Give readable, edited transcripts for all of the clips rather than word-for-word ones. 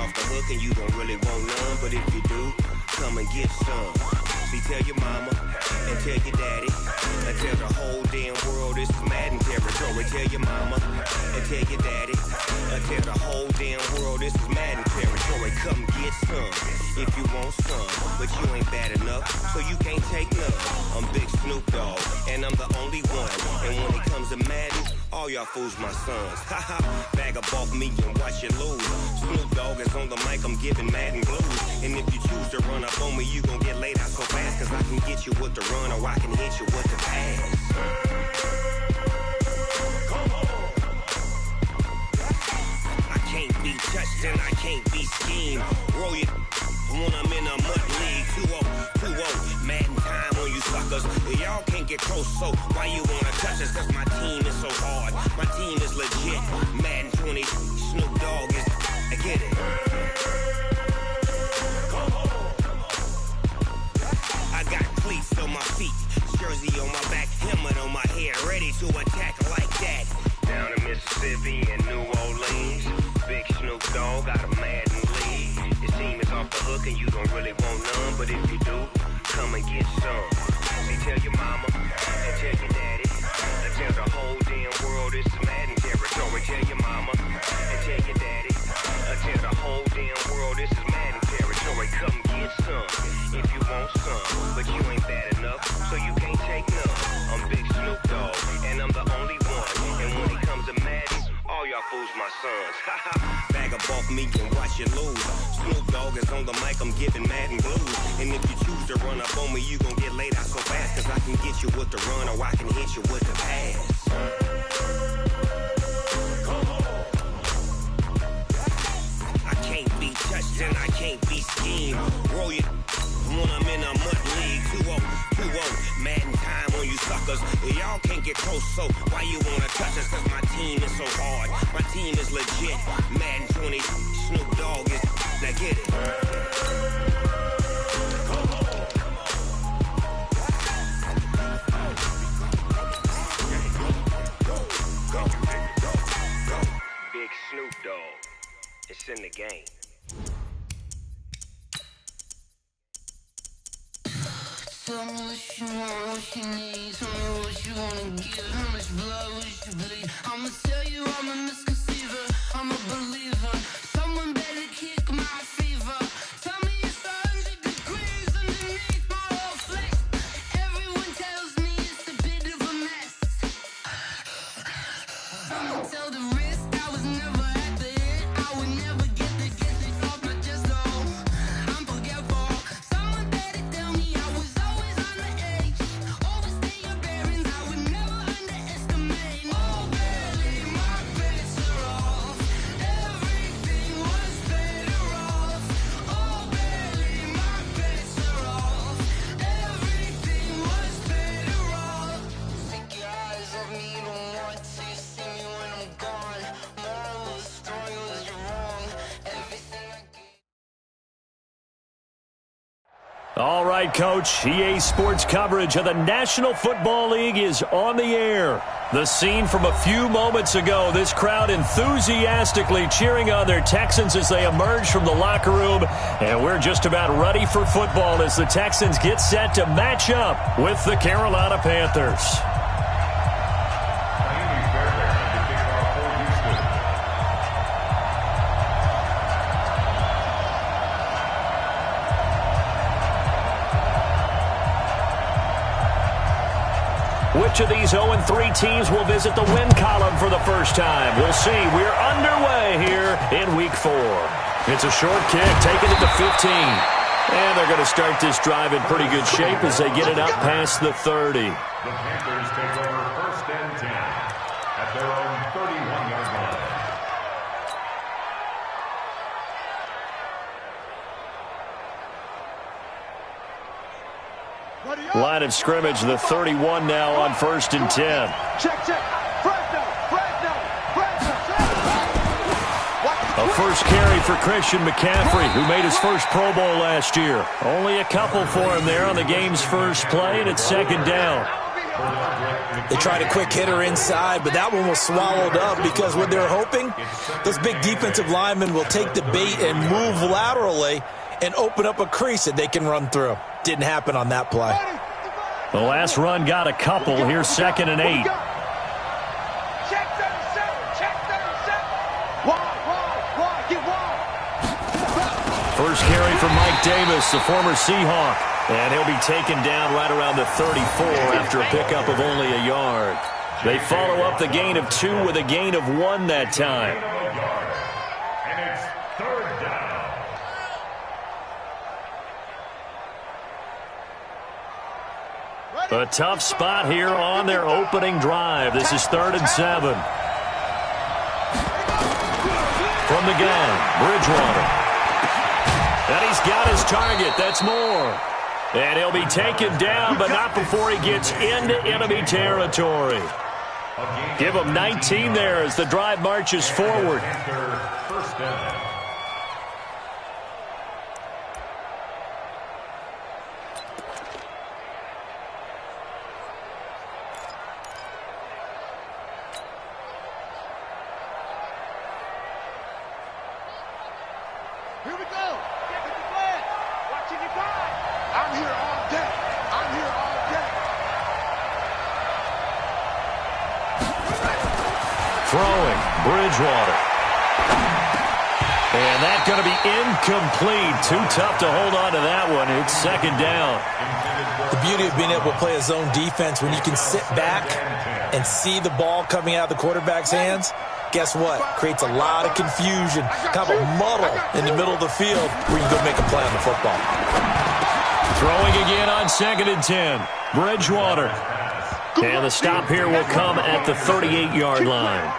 off the hook and you don't really want none, but if you do, come and get some. See, tell your mama and tell your daddy and tell the whole damn world this is Madden territory. Tell your mama and tell your daddy and tell the whole damn world this is Madden territory. Come get some if you want some, but you ain't bad enough, so you can't take none. I'm Big Snoop Dogg, and I'm the only one. And when it comes to Madden, all y'all fools my sons. Haha, bag up off me and watch you lose. Snoop Dogg is on the mic, I'm giving Madden blues. And if you choose to run up on me, you gon' get laid out so fast, cause I can get you with the run or I can hit you with the pass. I can't be touched and I can't be schemed. Roll you when I'm in a mud league. 2-0, Madden time on you suckers. Y'all can't get close, so why you wanna touch us? Cause my team is so hard, my team is legit. Madden 20, Snoop Dogg is, I get it. I got cleats on my feet, jersey on my back, helmet on my head, ready to attack like that. Down in Mississippi and New Orleans, Big Snoop Dogg got a Madden league. Your team is off the hook and you don't really want none, but if you do, come and get some. See, tell your mama and tell your daddy and tell the whole damn world this is Madden territory. Tell your mama and tell your daddy and tell the whole damn world this is Madden territory. Come get some if you want some, but you ain't bad enough, so you can't take none. I'm Big Snoop Dogg, and I'm the only one. And when it comes to Madden, all y'all fools my sons. Haha, bag up off me and watch you lose. Snoop Dogg is on the mic, I'm giving Madden blues. And if you choose to run up on me, you gon' get laid out so fast, cause I can get you with the run or I can hit you with the pass. I can't be touched and I can't be schemed. Roll you when I'm in a mud league. 2-0, Madden time on you suckers. Y'all can't get close, so why you wanna touch us? Cause my team is so hard, my team is legit. Madden 20, Snoop Dogg is, now get it. Big Snoop Dogg, it's in the game. Tell me what you want, what you need. Tell me what you wanna give. How much blood would you bleed? I'ma tell you I'm a misconceiver, I'm a believer. Someone better kick my fever. Tell me it's 100 degrees underneath my whole flesh. Everyone tells me it's a bit of a mess. Someone tell the risk I was never at the hit. I would never get it off my chest though. I'm forgetful. Someone better tell me I was always on the edge. Overstay your bearings, I would never underestimate. Oh baby, my bets are off. Everything was better off. Oh baby, my bets are off. Everything was better off. Take your eyes off me, don't want to see me when I'm gone. Moral of the story was you're wrong. Everything I gave. All right, Coach. EA Sports coverage of the National Football League is on the air. The scene from a few moments ago, this crowd enthusiastically cheering on their Texans as they emerge from the locker room. And we're just about ready for football as the Texans get set to match up with the Carolina Panthers. Which of these 0-3 teams will visit the win column for the first time? We'll see. We're underway here in Week 4. It's a short kick, taking it to 15. And they're going to start this drive in pretty good shape as they get it up past the 30. The Panthers take over 1st and 10 at their own 31-yard line. Line of scrimmage, the 31 now on 1st and 10. Check. A first carry for Christian McCaffrey, who made his first Pro Bowl last year. Only a couple for him there on the game's first play, and it's 2nd down. They tried a quick hitter inside, but that one was swallowed up because what they're hoping, those big defensive linemen will take the bait and move laterally and open up a crease that they can run through. Didn't happen on that play. The last run got a couple. Here's 2nd and 8. Check 37. Check 37. Wide. Get wide. First carry from Mike Davis, the former Seahawk. And he'll be taken down right around the 34 after a pickup of only a yard. They follow up the gain of 2 with a gain of 1 that time. And it's 3rd down. A tough spot here on their opening drive. This is 3rd and 7. From the gun, Bridgewater. And he's got his target. That's Moore. And he'll be taken down, but not before he gets into enemy territory. Give him 19 there as the drive marches forward. First down. Here we go. Get the flag. Watching your guy. I'm here all day. I'm here all day. Throwing, Bridgewater. And that's going to be incomplete. Too tough to hold on to that one. It's 2nd down. The beauty of being able to play a zone defense when you can sit back and see the ball coming out of the quarterback's hands, guess what? Creates a lot of confusion, kind of a muddle in the middle of the field where you can go make a play on the football. Throwing again on 2nd and 10. Bridgewater. And the stop here will come at the 38-yard line.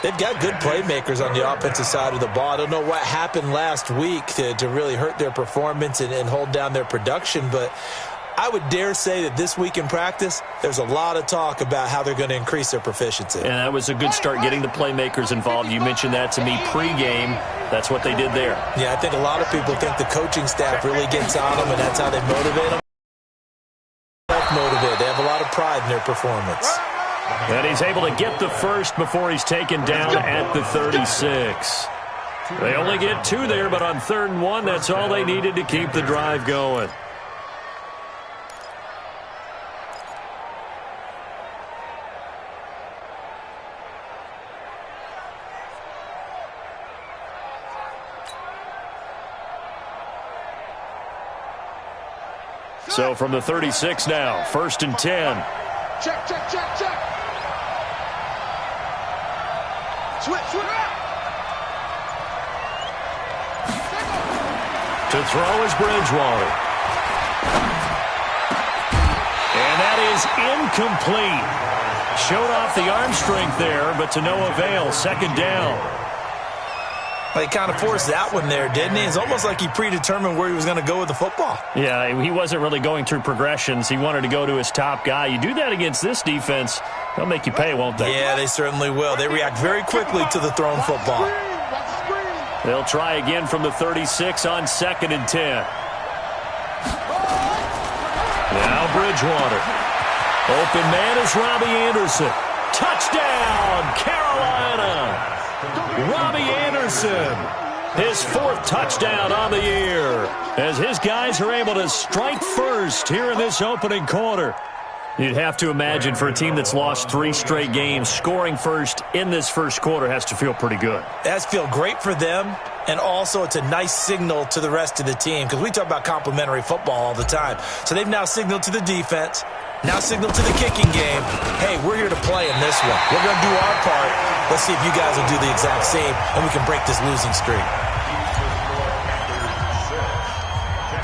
They've got good playmakers on the offensive side of the ball. I don't know what happened last week to really hurt their performance and hold down their production, but I would dare say that this week in practice, there's a lot of talk about how they're going to increase their proficiency. And that was a good start getting the playmakers involved. You mentioned that to me pregame. That's what they did there. Yeah, I think a lot of people think the coaching staff really gets on them, and that's how they motivate them. Self-motivated. They have a lot of pride in their performance. And he's able to get the first before he's taken down at the 36. They only get 2 there, but on 3rd and 1, that's all they needed to keep the drive going. So from the 36 now, 1st and 10. Check. Switch out. To throw is Bridgewater. And that is incomplete. Showed off the arm strength there, but to no avail. 2nd down. Well, he kind of forced that one there, didn't he? It's almost like he predetermined where he was going to go with the football. Yeah, he wasn't really going through progressions. He wanted to go to his top guy. You do that against this defense, they'll make you pay, won't they? Yeah, they certainly will. They react very quickly to the thrown football. They'll try again from the 36 on 2nd and 10. Now Bridgewater. Open man is Robbie Anderson. Touchdown, Carolina! Robbie Anderson, his 4th touchdown on the year, as his guys are able to strike first here in this opening quarter. You'd have to imagine for a team that's lost 3 straight games, scoring first in this first quarter has to feel pretty good. It has to feel great for them, and also it's a nice signal to the rest of the team, because we talk about complimentary football all the time. So they've now signaled to the defense, now signaled to the kicking game, hey, we're here to play in this one. We're going to do our part. Let's see if you guys will do the exact same, and we can break this losing streak.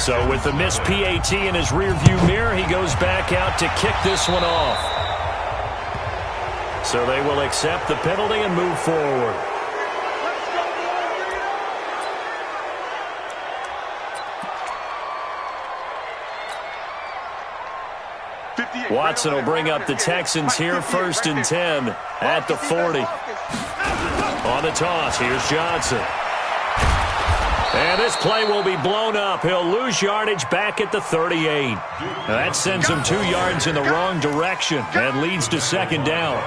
So with the missed PAT in his rearview mirror, he goes back out to kick this one off. So they will accept the penalty and move forward. Watson will bring up the Texans here, 1st and 10 at the 40. On the toss, here's Johnson. And this play will be blown up. He'll lose yardage back at the 38. Now that sends him 2 yards in the wrong direction and leads to second down.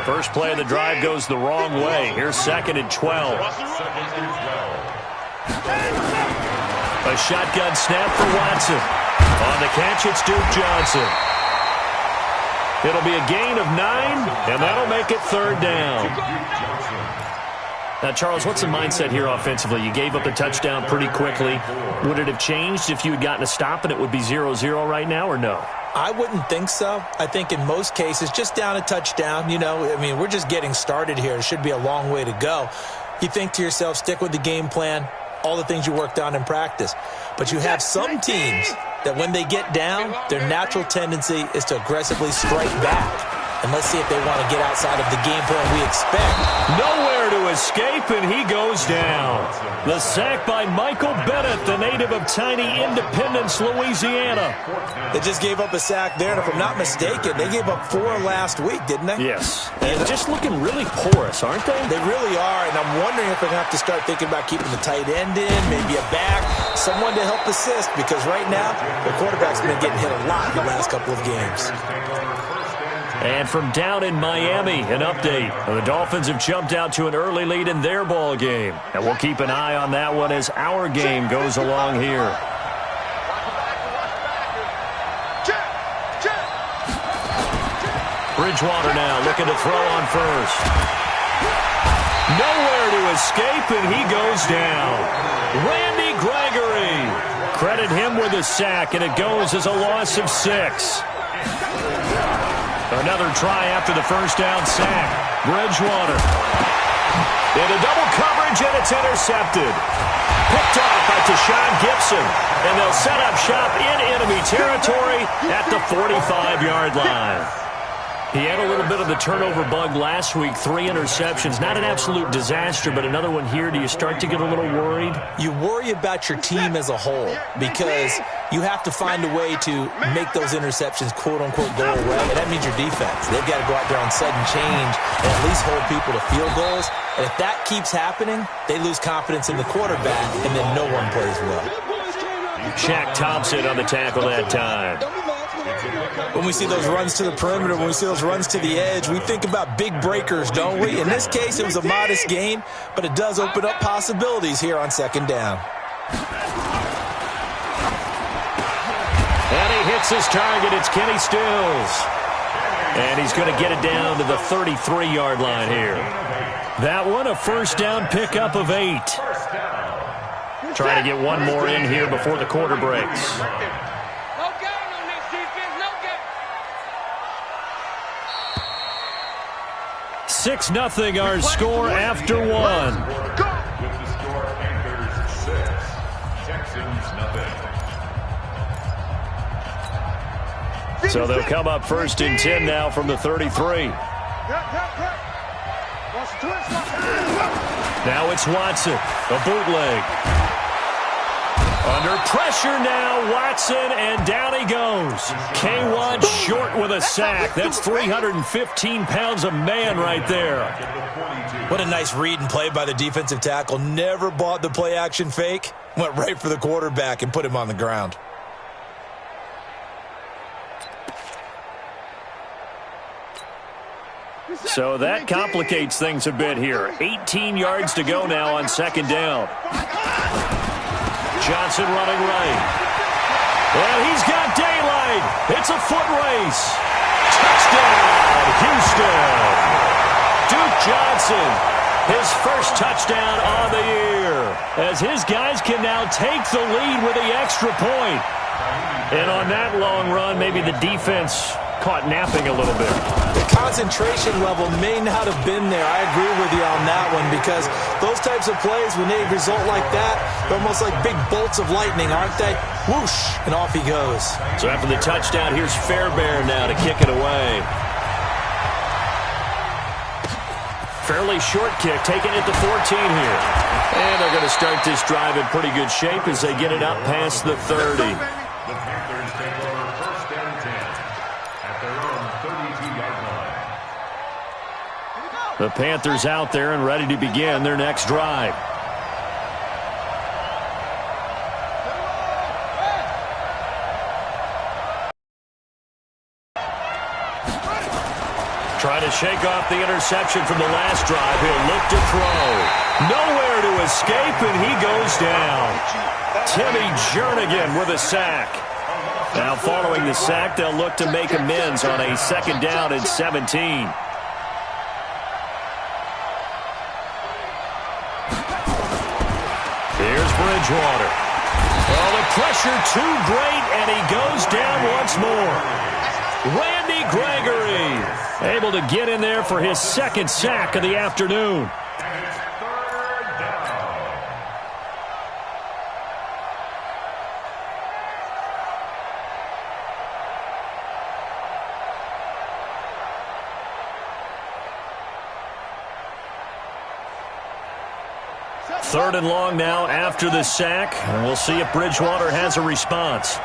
First play of the drive goes the wrong way. Here's second and 12. A shotgun snap for Watson. On the catch, it's Duke Johnson. It'll be a gain of 9, and that'll make it third down. Now, Charles, what's the mindset here offensively? You gave up a touchdown pretty quickly. Would it have changed if you had gotten a stop and it would be 0-0 right now, or no? I wouldn't think so. I think in most cases, just down a touchdown, we're just getting started here. It should be a long way to go. You think to yourself, stick with the game plan, all the things you worked on in practice. But you have some teams that when they get down, their natural tendency is to aggressively strike back. And let's see if they want to get outside of the game plan we expect. Nowhere to escape, and he goes down. The sack by Michael Bennett, the native of tiny Independence, Louisiana. They just gave up a sack there, and if I'm not mistaken, they gave up 4 last week, didn't they? Yes. And just looking really porous, aren't they? They really are, and I'm wondering if they're going to have to start thinking about keeping the tight end in, maybe a back, someone to help assist, because right now, the quarterback's been getting hit a lot the last couple of games. And from down in Miami, an update. The Dolphins have jumped out to an early lead in their ball game. And we'll keep an eye on that one as our game goes along here. Bridgewater now looking to throw on first. Nowhere to escape, and he goes down. Randy Gregory. Credit him with a sack, and it goes as a loss of 6. Another try after the first down sack. Bridgewater. Into double coverage, and it's intercepted. Picked off by Tashawn Gibson. And they'll set up shop in enemy territory at the 45-yard line. He had a little bit of the turnover bug last week, 3 interceptions. Not an absolute disaster, but another one here. Do you start to get a little worried? You worry about your team as a whole because you have to find a way to make those interceptions, quote-unquote, go away. And that means your defense. They've got to go out there on sudden change and at least hold people to field goals. And if that keeps happening, they lose confidence in the quarterback, and then no one plays well. Shaq Thompson on the tackle that time. When we see those runs to the perimeter, when we see those runs to the edge, we think about big breakers, don't we? In this case, it was a modest gain, but it does open up possibilities here on second down. And he hits his target. It's Kenny Stills. And he's going to get it down to the 33-yard line here. That one, a first down pickup of 8. Trying to get one more in here before the quarter breaks. 6-0 our score after 1. With the score, Panthers 6, Texans nothing. So they'll come up first and 10 now from the 33. Now it's Watson, a bootleg. Under pressure now, Watson, and down he goes. K1 short with a sack. That's 315 pounds of man right there. What a nice read and play by the defensive tackle. Never bought the play-action fake. Went right for the quarterback and put him on the ground. So that complicates things a bit here. 18 yards to go now on second down. Johnson running right. And he's got daylight. It's a foot race. Touchdown, Houston. Duke Johnson, his first touchdown on the year, as his guys can now take the lead with the extra point. And on that long run, maybe the defense caught napping a little bit. The concentration level may not have been there. I agree with you on that one, because those types of plays, when they result like that, they're almost like big bolts of lightning, aren't they? Whoosh, and off he goes. So after the touchdown, here's Fairbairn now to kick it away. Fairly short kick, taking it to 14 here. And they're going to start this drive in pretty good shape as they get it up past the 30. The Panthers take over first and 10 at their own 32-yard line. The Panthers out there and ready to begin their next drive. Trying to shake off the interception from the last drive. He'll look to throw. Nowhere to escape, and he goes down. Timmy Jernigan with a sack. Now following the sack, they'll look to make amends on a 2nd down and 17. Here's Bridgewater. Oh, the pressure too great, and he goes down once more. Randy Gregory able to get in there for his 2nd sack of the afternoon. Third and long now after the sack, and we'll see if Bridgewater has a response.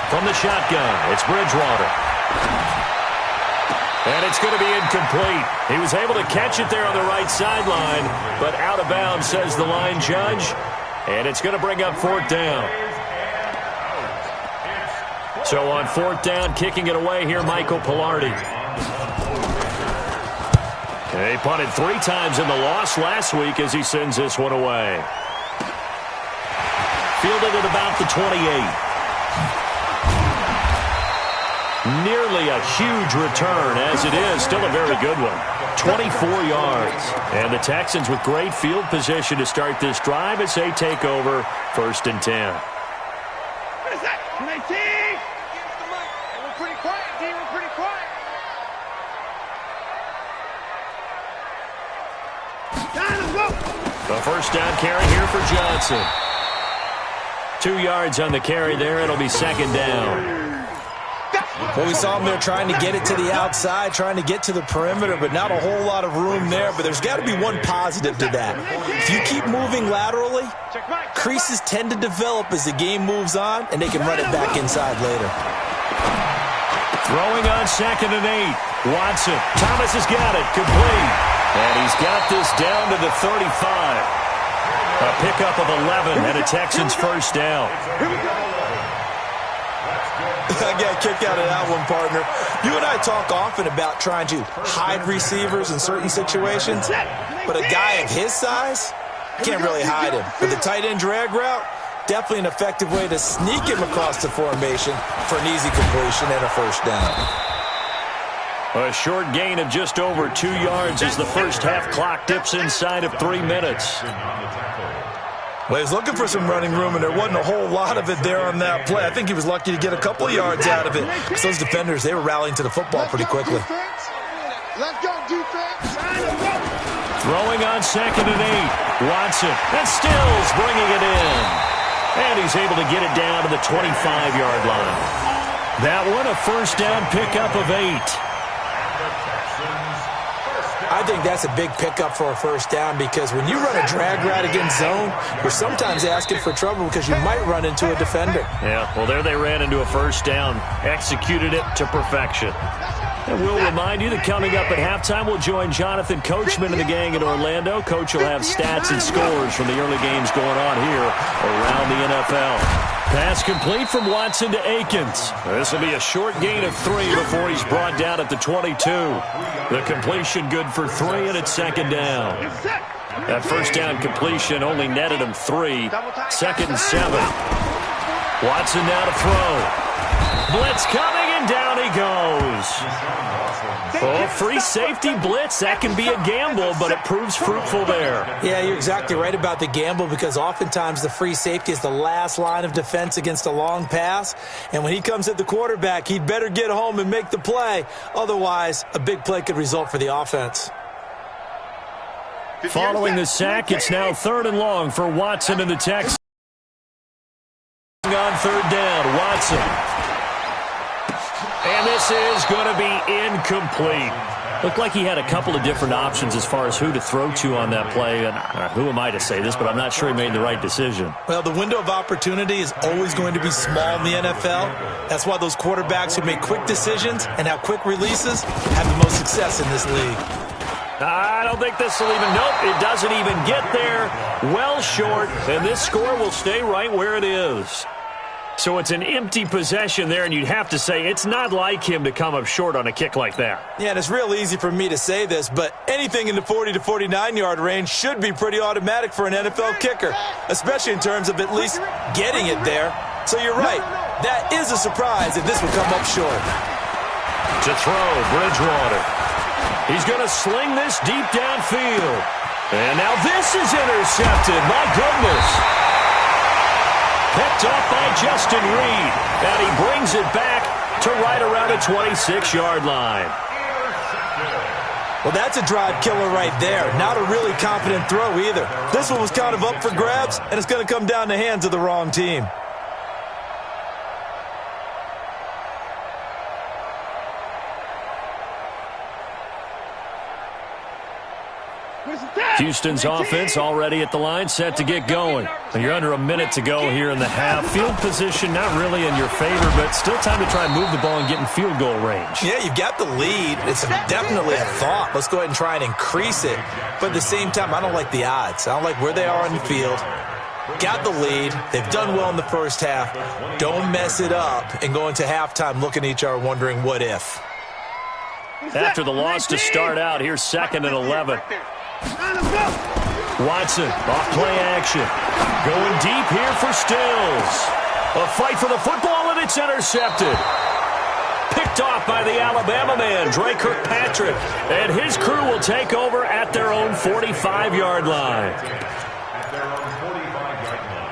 From the shotgun, it's Bridgewater. And it's going to be incomplete. He was able to catch it there on the right sideline, but out of bounds, says the line judge. And it's going to bring up 4th down. So on 4th down, kicking it away here, Michael Pilardi. He punted 3 times in the loss last week as he sends this one away. Fielded at about the 28. Nearly a huge return, as it is. Still a very good one. 24 yards. And the Texans with great field position to start this drive as they take over 1st and 10. The 1st down carry here for Johnson. 2 yards on the carry there. It'll be 2nd down. Well, we saw him there trying to get it to the outside, trying to get to the perimeter, but not a whole lot of room there. But there's got to be one positive to that. If you keep moving laterally, creases tend to develop as the game moves on, and they can run it back inside later. Throwing on 2nd and 8. Watson. Thomas has got it. Complete. And he's got this down to the 35. A pickup of 11 and a Texans 1st down. I got a kick out of that one, partner. You and I talk often about trying to hide receivers in certain situations, but a guy of his size can't really hide him. But the tight end drag route, definitely an effective way to sneak him across the formation for an easy completion and a 1st down. A short gain of just over 2 yards as the first half clock dips inside of 3 minutes. Well, he was looking for some running room, and there wasn't a whole lot of it there on that play. I think he was lucky to get a couple of yards out of it. Because those defenders, they were rallying to the football pretty quickly. Let's go, defense. Throwing on 2nd and 8. Watson. And Stills bringing it in. And he's able to get it down to the 25-yard line. That one, a 1st down pickup of 8. I think that's a big pickup for a 1st down because when you run a drag route against zone, you're sometimes asking for trouble because you might run into a defender. Yeah, well, there they ran into a 1st down. Executed it to perfection. And we'll remind you that coming up at halftime, we'll join Jonathan Coachman and the gang in Orlando. Coach will have stats and scores from the early games going on here around the NFL. Pass complete from Watson to Akins. This will be a short gain of 3 before he's brought down at the 22. The completion good for 3, and it's 2nd down. That 1st down completion only netted him 3. 2nd and 7. Watson now to throw. Blitz coming, and down he goes. Oh, free safety blitz. That can be a gamble, but it proves fruitful there. Yeah, you're exactly right about the gamble because oftentimes the free safety is the last line of defense against a long pass. And when he comes at the quarterback, he'd better get home and make the play. Otherwise, a big play could result for the offense. Following the sack, it's now 3rd and long for Watson and the Texans. On 3rd down, Watson. And this is going to be incomplete. Looked like he had a couple of different options as far as who to throw to on that play. And who am I to say this, but I'm not sure he made the right decision. Well, the window of opportunity is always going to be small in the NFL. That's why those quarterbacks who make quick decisions and have quick releases have the most success in this league. I don't think this will even, nope, it doesn't even get there. Well short, and this score will stay right where it is. So it's an empty possession there, and you'd have to say it's not like him to come up short on a kick like that. Yeah, and it's real easy for me to say this, but anything in the 40 to 49-yard range should be pretty automatic for an NFL kicker, especially in terms of at least getting it there. So you're right. That is a surprise if this would come up short. To throw, Bridgewater. He's going to sling this deep downfield. And now this is intercepted. My goodness. Picked off by Justin Reed. And he brings it back to right around a 26-yard line. Well, that's a drive killer right there. Not a really confident throw either. This one was kind of up for grabs, and it's going to come down the hands of the wrong team. Houston's offense already at the line, set to get going. You're under a minute to go here in the half. Field position not really in your favor, but still time to try and move the ball and get in field goal range. Yeah, you've got the lead. It's definitely a thought. Let's go ahead and try and increase it. But at the same time, I don't like the odds. I don't like where they are on the field. Got the lead. They've done well in the first half. Don't mess it up and go into halftime looking at each other wondering what if. After the loss to start out, here's 2nd and 11. Watson, off play action. Going deep here for Stills. A fight for the football, and it's intercepted. Picked off by the Alabama man, Dre Kirkpatrick. And his crew will take over at their own 45-yard line. At their own 45-yard line.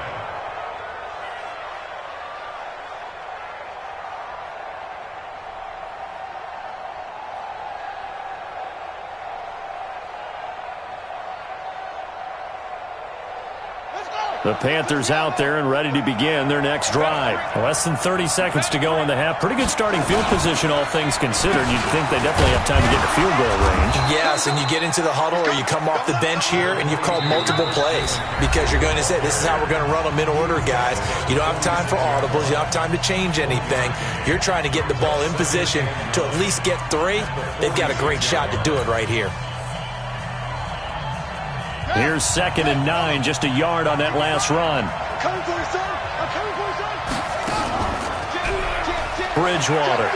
The Panthers out there and ready to begin their next drive. Less than 30 seconds to go in the half. Pretty good starting field position, all things considered. You'd think they definitely have time to get to field goal range. Yes, and you get into the huddle or you come off the bench here and you've called multiple plays because you're going to say, this is how we're going to run them in order, guys. You don't have time for audibles. You don't have time to change anything. You're trying to get the ball in position to at least get 3. They've got a great shot to do it right here. Here's 2nd and 9, just a yard on that last run. Bridgewater.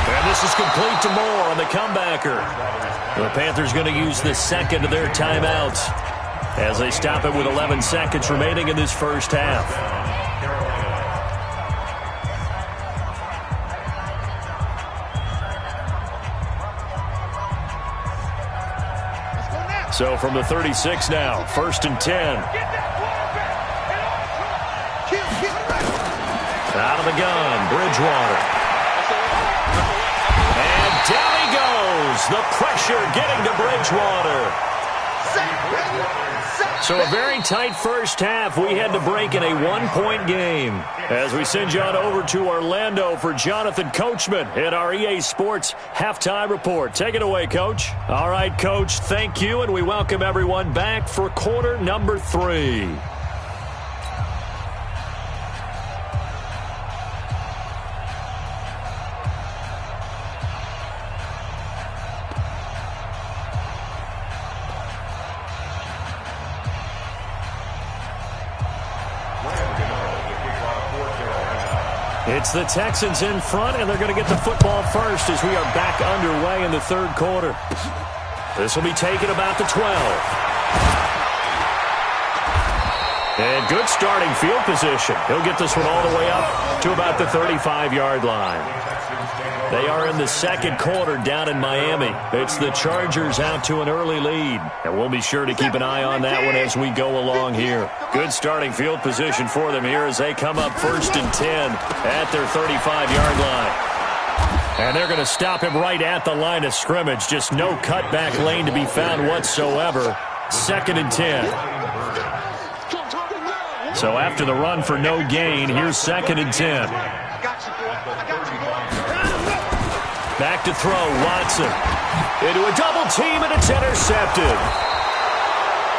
And this is complete to Moore on the comebacker. The Panthers going to use the second of their timeouts as they stop it with 11 seconds remaining in this first half. So from the 36 now, 1st and 10. Out of the gun, Bridgewater. And down he goes. The pressure getting to Bridgewater. So a very tight first half. We had to break in a 1-point game. As we send you on over to Orlando for Jonathan Coachman at our EA Sports Halftime Report. Take it away, Coach. All right, Coach, thank you, and we welcome everyone back for quarter number 3. It's the Texans in front, and they're going to get the football first as we are back underway in the third quarter. This will be taken about the 12. And good starting field position. He'll get this one all the way up to about the 35-yard line. They are in the second quarter down in Miami. It's the Chargers out to an early lead. And we'll be sure to keep an eye on that one as we go along here. Good starting field position for them here as they come up 1st and 10 at their 35-yard line. And they're going to stop him right at the line of scrimmage. Just no cutback lane to be found whatsoever. 2nd and 10. So after the run for no gain, here's 2nd and 10. Back to throw, Watson. Into a double team, and it's intercepted.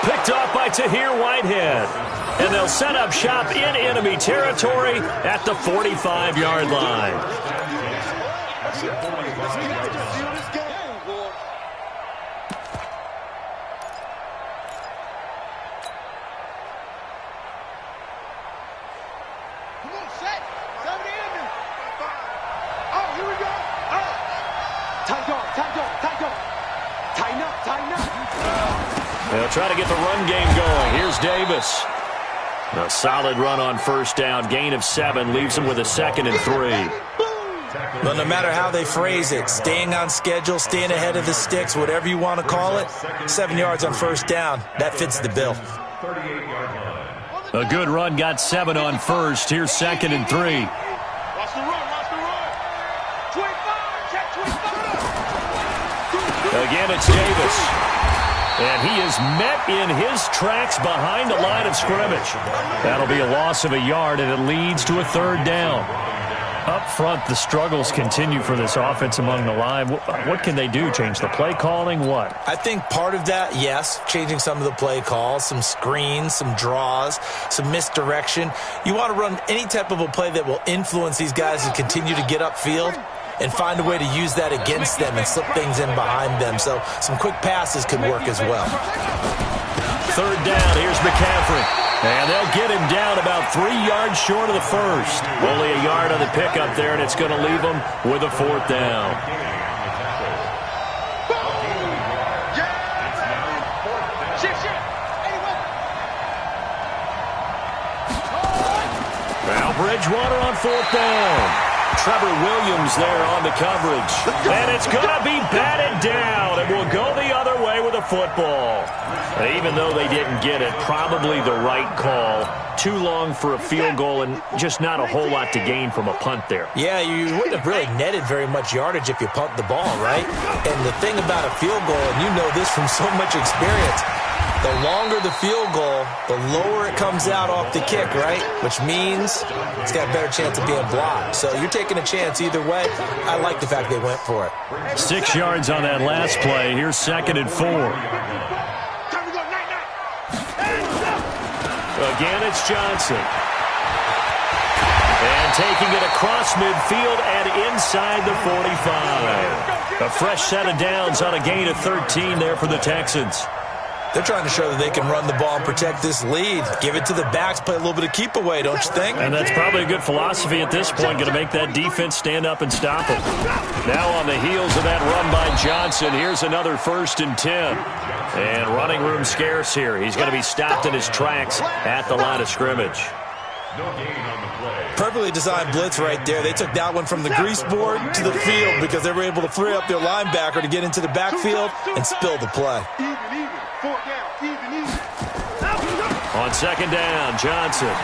Picked off by Tahir Whitehead. And they'll set up shop in enemy territory at the 45-yard line. They'll try to get the run game going. Here's Davis. A solid run on first down. Gain of 7 leaves them with a 2nd and 3. Well, no matter how they phrase it, staying on schedule, staying ahead of the sticks, whatever you want to call it, 7 yards on first down, that fits the bill. A good run got 7 on first. Here's 2nd and 3. Watch the run, watch the run. 25, check 25. Again, it's Davis. And he is met in his tracks behind the line of scrimmage. That'll be a loss of a yard, and it leads to a 3rd down. Up front, the struggles continue for this offense among the line. What can they do? Change the play calling? What? I think part of that, yes, changing some of the play calls, some screens, some draws, some misdirection. You want to run any type of a play that will influence these guys to continue to get upfield and find a way to use that against them and slip things in behind them. So some quick passes could work as well. 3rd down. Here's McCaffrey. And they'll get him down about 3 yards short of the first. Only a yard on the pickup there, and it's going to leave them with a 4th down. Now Bridgewater on 4th down. Trevor Williams there on the coverage. And it's going to be batted down. It will go the other way with a football. And even though they didn't get it, probably the right call. Too long for a field goal and just not a whole lot to gain from a punt there. Yeah, you wouldn't have really netted very much yardage if you punt the ball, right? And the thing about a field goal, and you know this from so much experience, the longer the field goal, the lower it comes out off the kick, right? Which means it's got a better chance of being blocked. So you're taking a chance either way. I like the fact they went for it. 6 yards on that last play. Here's 2nd and 4. Again, it's Johnson. And taking it across midfield and inside the 45. A fresh set of downs on a gain of 13 there for the Texans. They're trying to show that they can run the ball and protect this lead. Give it to the backs, play a little bit of keep away, don't you think? And that's probably a good philosophy at this point, going to make that defense stand up and stop them. Now on the heels of that run by Johnson, here's another 1st and 10. And running room scarce here. He's going to be stopped in his tracks at the line of scrimmage. Perfectly designed blitz right there. They took that one from the grease board to the field because they were able to free up their linebacker to get into the backfield and spill the play. On 2nd down, Johnson.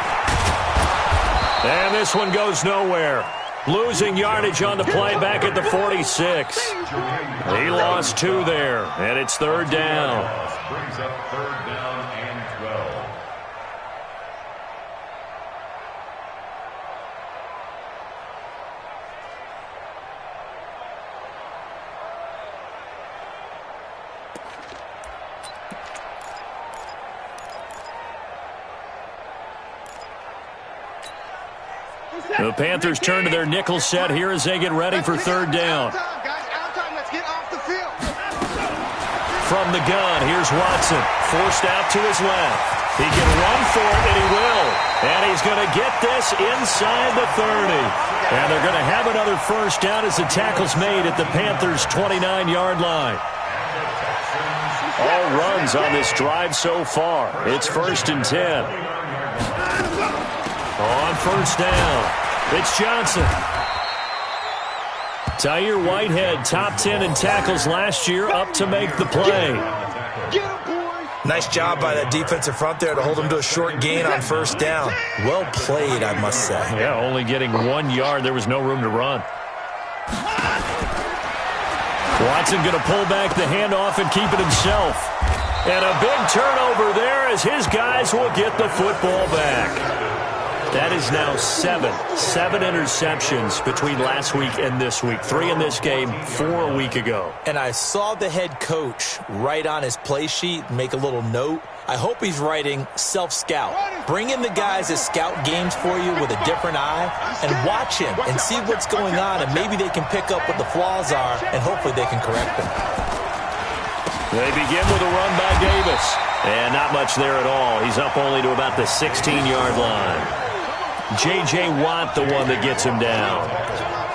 And this one goes nowhere. Losing yardage on the play back at the 46. He lost 2 there, and it's 3rd down. Brings up 3rd down and 12. The Panthers turn to their nickel set here as they get ready for 3rd down. From the gun, here's Watson. Forced out to his left. He can run for it, and he will. And he's going to get this inside the 30. And they're going to have another 1st down as the tackle's made at the Panthers' 29-yard line. All runs on this drive so far. It's 1st and 10. On 1st down, it's Johnson. Tyre Whitehead, top 10 in tackles last year, up to make the play. Nice job by that defensive front there to hold him to a short gain on 1st down. Well played, I must say. Yeah, only getting 1 yard. There was no room to run. Watson going to pull back the handoff and keep it himself. And a big turnover there as his guys will get the football back. That is now 7 interceptions between last week and this week. 3 in this game, 4 a week ago. And I saw the head coach write on his play sheet, make a little note. I hope he's writing self-scout. Bring in the guys that scout games for you with a different eye and watch him and see what's going on, and maybe they can pick up what the flaws are, and hopefully they can correct them. They begin with a run by Davis. And not much there at all. He's up only to about the 16-yard line. J.J. Watt, the one that gets him down.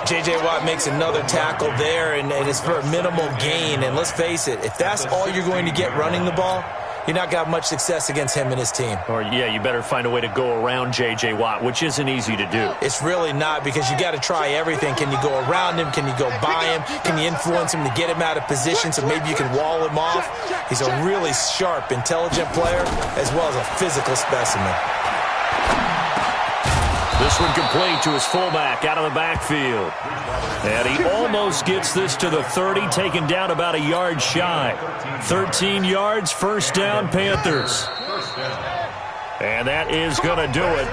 J.J. Watt makes another tackle there, and it's for a minimal gain. And let's face it, if that's all you're going to get running the ball, you're not going to have much success against him and his team. Or, yeah, you better find a way to go around J.J. Watt, which isn't easy to do. It's really not, because you got to try everything. Can you go around him? Can you go by him? Can you influence him to get him out of position so maybe you can wall him off? He's a really sharp, intelligent player as well as a physical specimen. This one complete to his fullback out of the backfield. And he almost gets this to the 30, taken down about a yard shy. 13 yards, first down, Panthers. And that is going to do it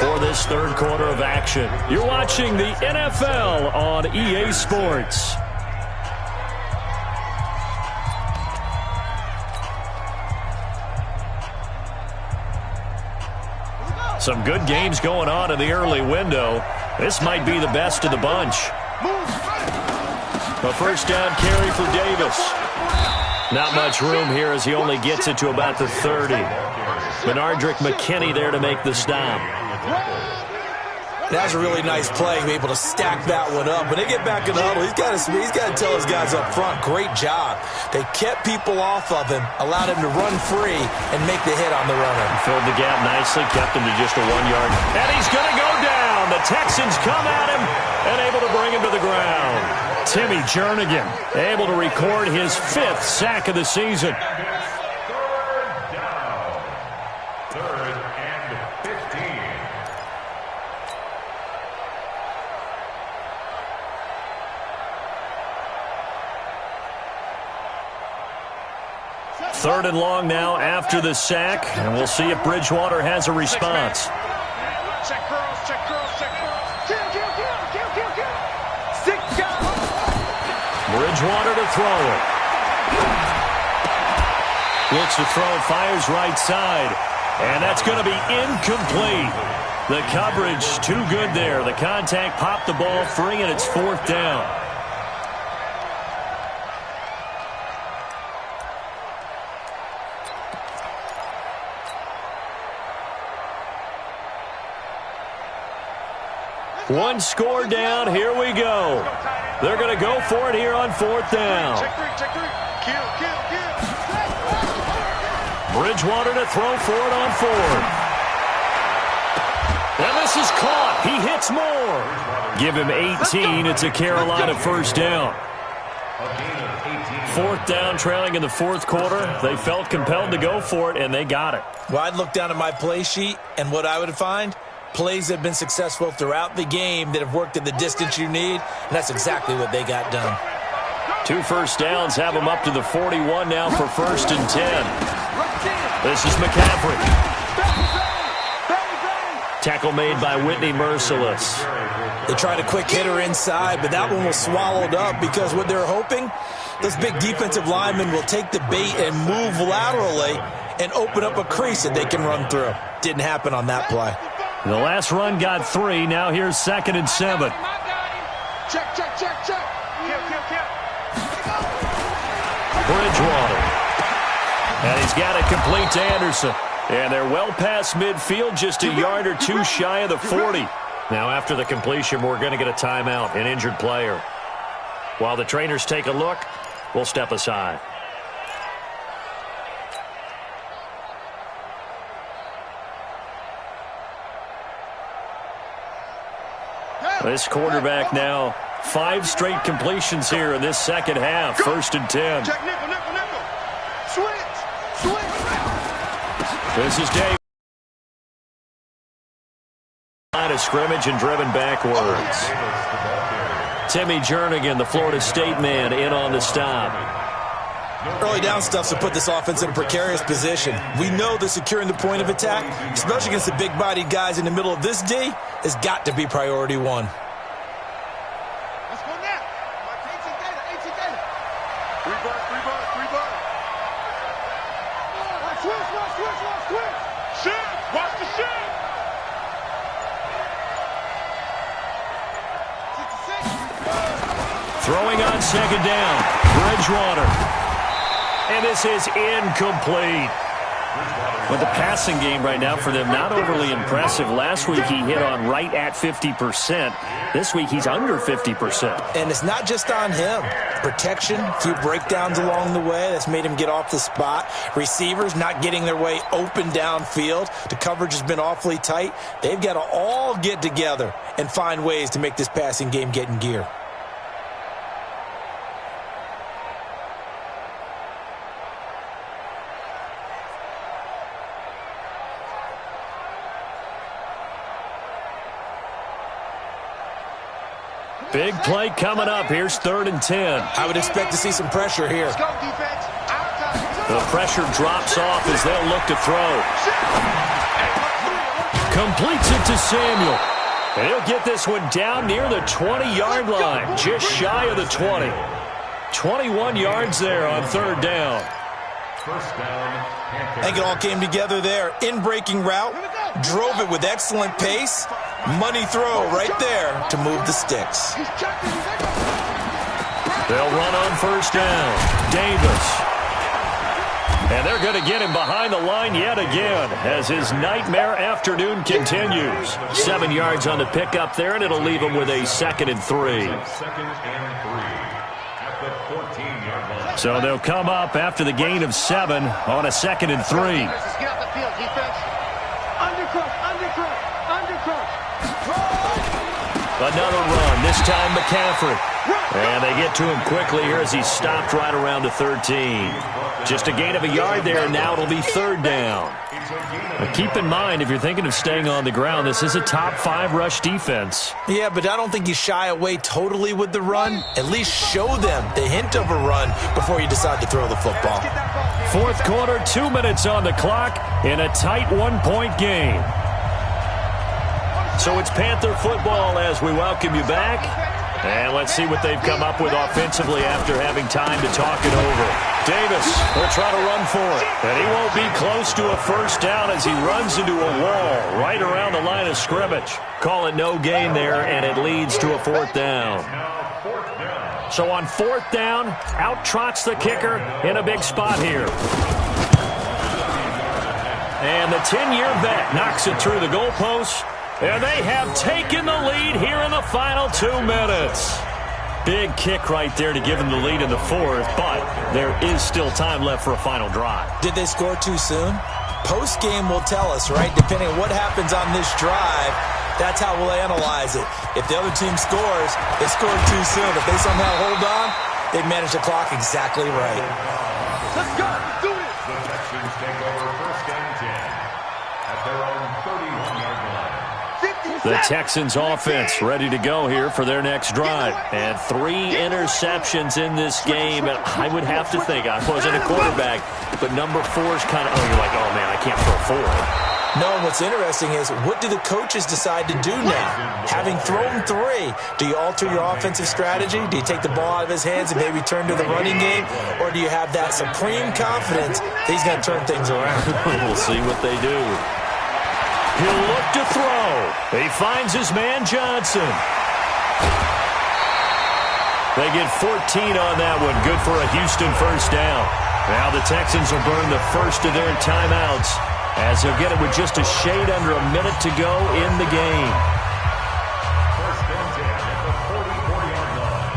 for this third quarter of action. You're watching the NFL on EA Sports. Some good games going on in the early window. This might be the best of the bunch. A first down carry for Davis. Not much room here as he only gets it to about the 30. Benardrick McKinney there to make the stop. That's a really nice play, be able to stack that one up. When they get back in the huddle, he's got to tell his guys up front, great job. They kept people off of him, allowed him to run free, and make the hit on the runner. Filled the gap nicely, kept him to just a 1 yard. And he's going to go down. The Texans come at him and able to bring him to the ground. Timmy Jernigan able to record his 5th sack of the season. Third and long now after the sack, and we'll see if Bridgewater has a response. Check girls, check girls, check girls. Bridgewater to throw it. Looks to throw, fires right side, and that's going to be incomplete. The coverage too good there. The contact popped the ball free, and it's 4th down. One score down. Here we go. They're going to go for it here on 4th down. Check three. Kill. Bridgewater to throw for it on 4th. And this is caught. He hits more. Give him 18. It's a Carolina first down. 4th down, trailing in the 4th quarter. They felt compelled to go for it, and they got it. Well, I'd look down at my play sheet, and what I would find, plays have been successful throughout the game that have worked at the distance you need, and that's exactly what they got done. 2 first downs have them up to the 41 now for 1st and 10. This is McCaffrey. Tackle made by Whitney Merciless. They tried a quick hitter inside, but that one was swallowed up because what they're hoping, those big defensive linemen will take the bait and move laterally and open up a crease that they can run through. Didn't happen on that play. The last run got 3. Now here's 2nd and 7. Check. Kill. Bridgewater. And he's got it complete to Anderson. And they're well past midfield, just a yard or 2 shy of the 40. Now after the completion, we're going to get a timeout, an injured player. While the trainers take a look, we'll step aside. This quarterback now, 5 straight completions here in this second half. 1st and 10. Check nickel. Switch. This is Dave. Line of scrimmage and driven backwards. Timmy Jernigan, the Florida State man, in on the stop. Early down stuff to put this offense in a precarious position. We know that securing the point of attack, especially against the big-bodied guys in the middle of this D, has got to be priority 1. Let's go now. 18 data. 3 bucks. Switch. Shit. Watch the shit. 66. Throwing on 2nd down. Bridgewater. And this is incomplete. But the passing game right now for them, not overly impressive. Last week he hit on right at 50%. This week he's under 50%. And it's not just on him. Protection, a few breakdowns along the way. That's made him get off the spot. Receivers not getting their way open downfield. The coverage has been awfully tight. They've got to all get together and find ways to make this passing game get in gear. Big play coming up. Here's 3rd and 10. I would expect to see some pressure here. The pressure drops off as they'll look to throw. Completes it to Samuel. And he'll get this one down near the 20-yard line, just shy of the 20. 21 yards there on 3rd down. I think it all came together there. In-breaking route, drove it with excellent pace. Money throw right there to move the sticks. They'll run on 1st down. Davis. And they're going to get him behind the line yet again as his nightmare afternoon continues. 7 yards on the pickup there, and it'll leave him with a 2nd and 3. So they'll come up after the gain of 7 on a 2nd and 3. Another run, this time McCaffrey. And they get to him quickly here as he's stopped right around the 13. Just a gain of a yard there, and now it'll be 3rd down. But keep in mind, if you're thinking of staying on the ground, this is a top 5 rush defense. Yeah, but I don't think you shy away totally with the run. At least show them the hint of a run before you decide to throw the football. 4th quarter, 2 minutes on the clock in a tight 1-point game. So it's Panther football as we welcome you back. And let's see what they've come up with offensively after having time to talk it over. Davis will try to run for it. And he won't be close to a 1st down as he runs into a wall right around the line of scrimmage. Call it no gain there, and it leads to a 4th down. So on 4th down, out trots the kicker in a big spot here. And the 10-year vet knocks it through the goalpost. And they have taken the lead here in the final 2 minutes. Big kick right there to give them the lead in the 4th, but there is still time left for a final drive. Did they score too soon? Post-game will tell us, right? Depending on what happens on this drive, that's how we'll analyze it. If the other team scores, they scored too soon. If they somehow hold on, they manage the clock exactly right. Let's go. Do it. The Texans take over 1st and 10 at their own 31-yard line. The Texans offense ready to go here for their next drive. And 3 interceptions in this game. And I would have to think, I wasn't a quarterback, but number 4 is kind of, you're like, oh, man, I can't throw 4. No, what's interesting is, what do the coaches decide to do now? Having thrown 3, do you alter your offensive strategy? Do you take the ball out of his hands and maybe turn to the running game? Or do you have that supreme confidence that he's going to turn things around? We'll see what they do. He'll look to throw. He finds his man Johnson. They get 14 on that one. Good for a Houston 1st down. Now the Texans will burn the first of their timeouts as they'll get it with just a shade under a minute to go in the game. 1st and 10 at the 44-yard line.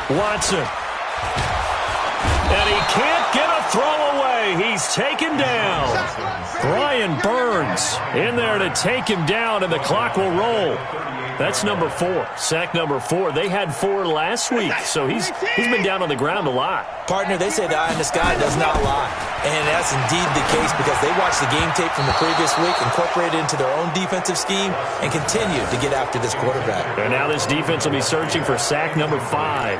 Watson. And he can't get a throw away. He's taken down. Brian Burns in there to take him down, and the clock will roll. That's number 4, sack number 4. They had 4 last week, so he's been down on the ground a lot. Partner, they say the eye in the sky does not lie. And that's indeed the case because they watched the game tape from the previous week, incorporated it into their own defensive scheme, and continue to get after this quarterback. And now this defense will be searching for sack number 5.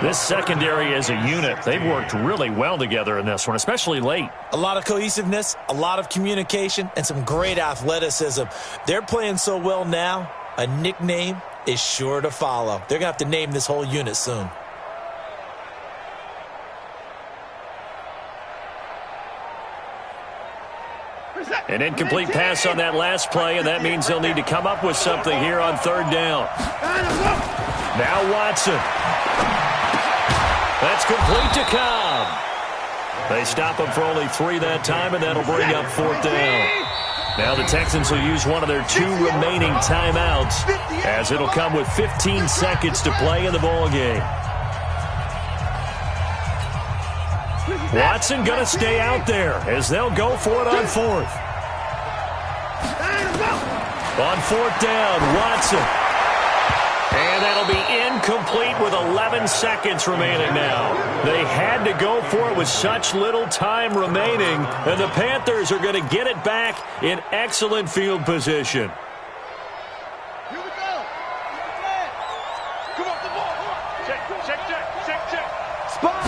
This secondary as a unit, they've worked really well together in this one, especially late. A lot of cohesiveness, a lot of communication, and some great athleticism. They're playing so well now, a nickname is sure to follow. They're going to have to name this whole unit soon. An incomplete pass on that last play, and that means they'll need to come up with something here on third down. Now Watson. That's complete to Cobb. They stop him for only 3 that time, and that'll bring up fourth down. Now the Texans will use one of their 2 remaining timeouts, as it'll come with 15 seconds to play in the ballgame. Watson going to stay out there as they'll go for it on fourth. On fourth down, Watson. And that'll be incomplete with 11 seconds remaining now. They had to go for it with such little time remaining, and the Panthers are going to get it back in excellent field position. Here we go. Come off the ball. Check. Spot.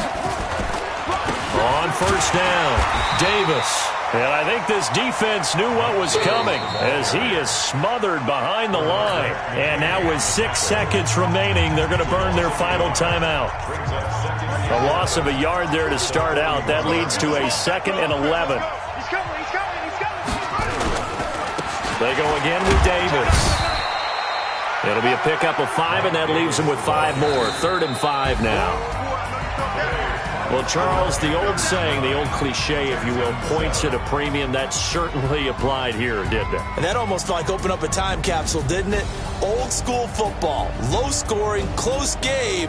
On first down, Davis. And I think this defense knew what was coming as he is smothered behind the line. And now with 6 seconds remaining, they're going to burn their final timeout. A loss of a yard there to start out. That leads to a 2nd and 11. He's coming. They go again with Davis. It'll be a pickup of 5, and that leaves them with 5 more. 3rd and 5 now. Well, Charles, the old saying, the old cliche, if you will, points at a premium. That certainly applied here, didn't it? And that almost felt like opened up a time capsule, didn't it? Old school football, low scoring, close game.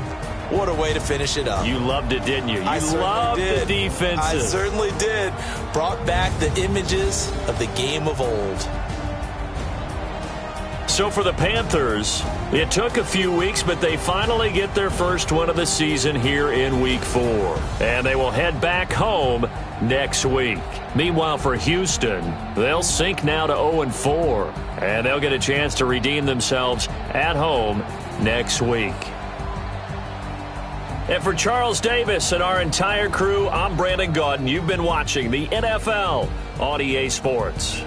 What a way to finish it up. You loved it, didn't you? I loved did. The defenses. I certainly did. Brought back the images of the game of old. So for the Panthers, it took a few weeks, but they finally get their first win of the season here in Week 4. And they will head back home next week. Meanwhile, for Houston, they'll sink now to 0-4. And they'll get a chance to redeem themselves at home next week. And for Charles Davis and our entire crew, I'm Brandon Gaudin. You've been watching the NFL on EA Sports.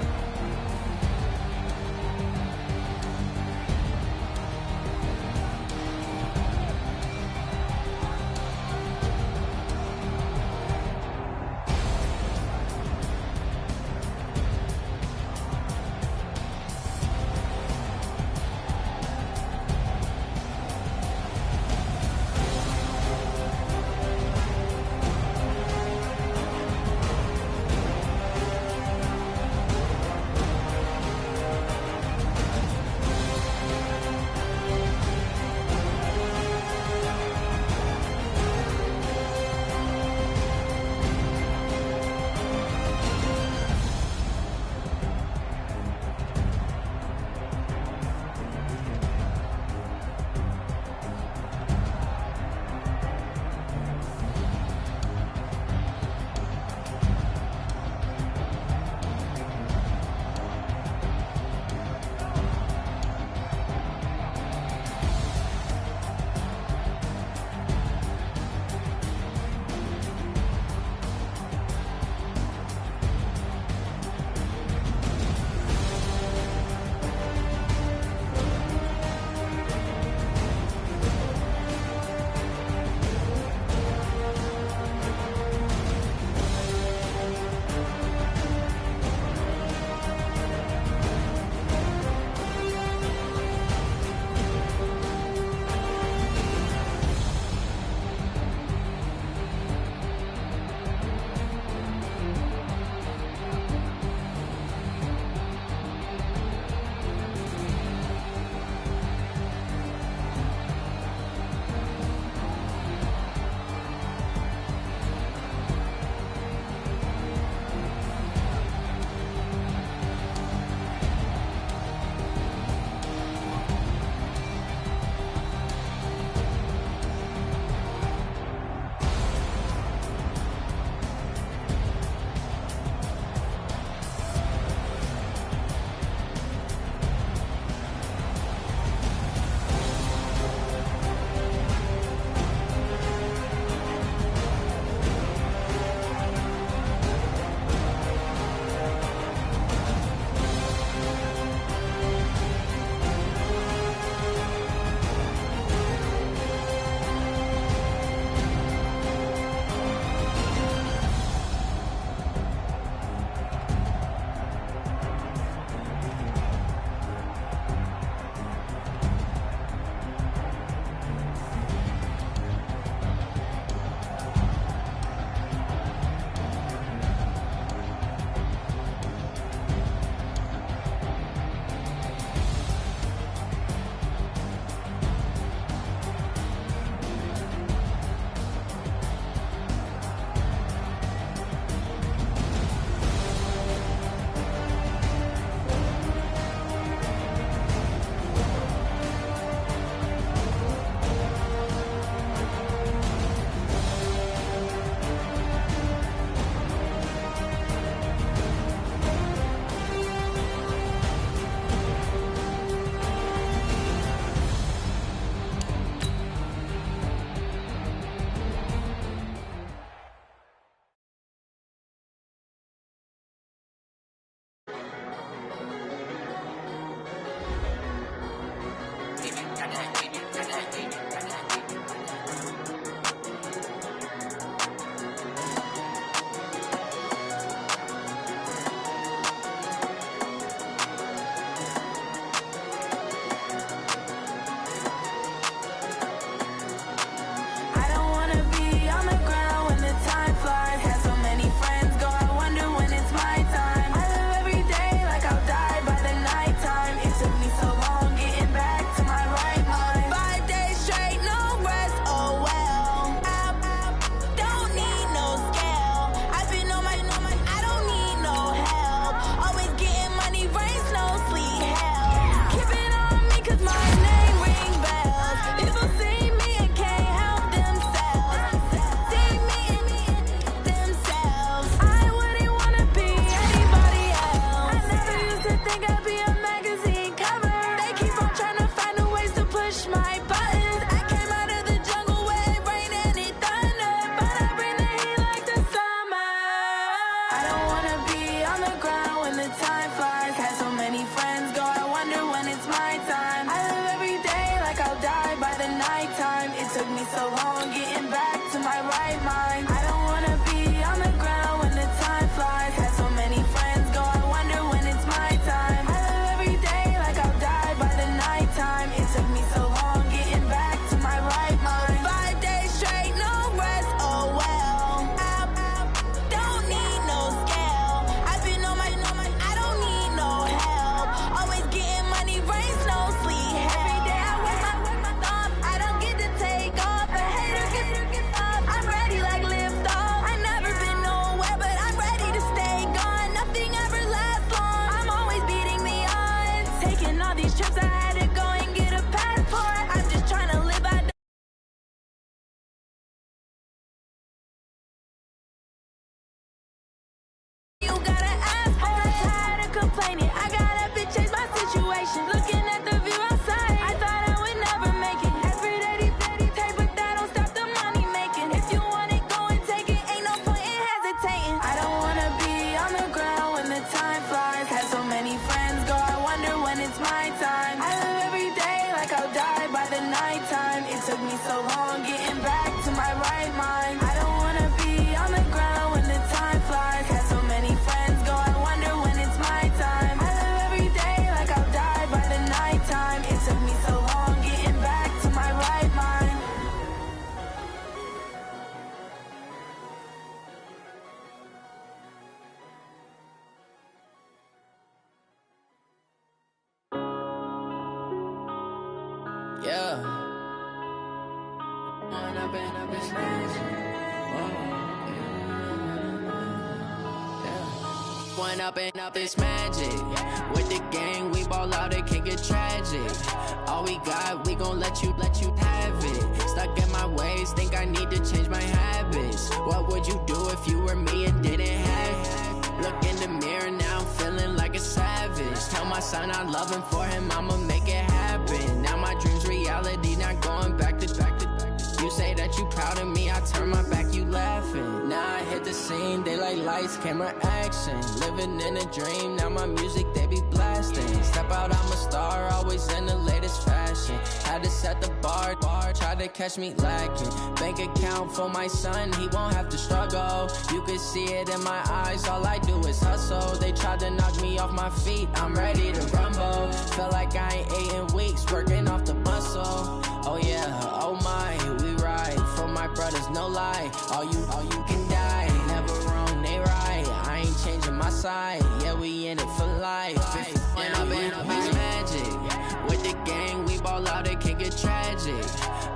so long getting back to my right mind. I don't wanna be on the ground when the time flies. Had so many friends go, I wonder when it's my time. I live every day like I'll die by the nighttime. It took me so long getting back to my right mind. 5 days straight, no rest, oh well. Don't need no scale. I've been on my, I don't need no help. Always getting money, rains, no sleep. Every day I work my thumb. I don't get to take off. A hater gets up. I'm ready like lift off. I never been nowhere, but I'm ready to stay gone. Nothing ever lasts long. I'm always beating the odds. Taking all these trips, I had to go and get a passport. I'm just trying to live. You gotta ask for it. I'm tired of complaining. I gotta change my situation. Looking at the view outside, I thought I would never make it. Every day they take, but that don't stop the money making. If you want it, go and take it. Ain't no point in hesitating. I don't wanna be on the ground when the time flies. Had so many friends go, I wonder when it's my time. I live every day like I'll die by the nighttime. It took me so long getting back to my right mind. I don't wanna be on the ground when the time flies. Had so many friends go, I wonder when it's my time. I live every day like I'll die by the nighttime. It took me so long getting back to my right mind. Yeah. One up and up is magic. With the gang, we ball out, it can get tragic. All we got, we gon' let you have it. Stuck in my ways, think I need to change my habits. What would you do if you were me and didn't have it? Look in the mirror now, I'm feeling like a savage. Tell my son I love him, for him I'ma make it happen. Now my dream's reality, not going back to. You say that you proud of me, I turn my back, you laughing. Now I hit the scene, they like lights, camera, action. Living in a dream, now my music, they be blasting. Step out, I'm a star, always in the latest fashion. Had to set the bar, try to catch me lacking. Bank account for my son, he won't have to struggle. You can see it in my eyes, all I do is hustle. They tried to knock me off my feet, I'm ready to rumble. Felt like I ain't ate in weeks, working off the muscle. Oh yeah, oh my, we ride for my brothers, no lie. All you can die, never wrong, they right. I ain't changing my side, yeah, we in it for life. And I've been magic. With the gang, we ball out, it can get tragic.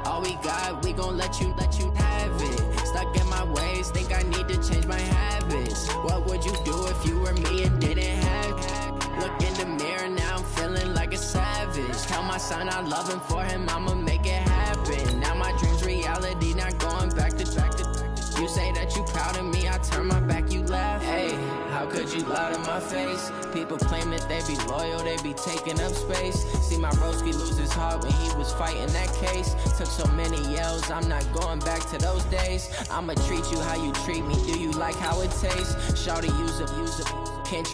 All we got, we gon' let you have it. Stuck in my ways, think I need to change my habits. What would you do if you were me and didn't have it? Look in the mirror now, I'm feeling like a savage. Tell my son I love him, for him I'ma make it happen. Now my dream's reality, not going back to. You say that you proud of me, I turn my back, you laugh. Hey, how could you lie to my face? People claim that they be loyal, they be taking up space. See my broski lose his heart when he was fighting that case. Took so many yells, I'm not going back to those days. I'ma treat you how you treat me, do you like how it tastes? Shawty, use a pinch.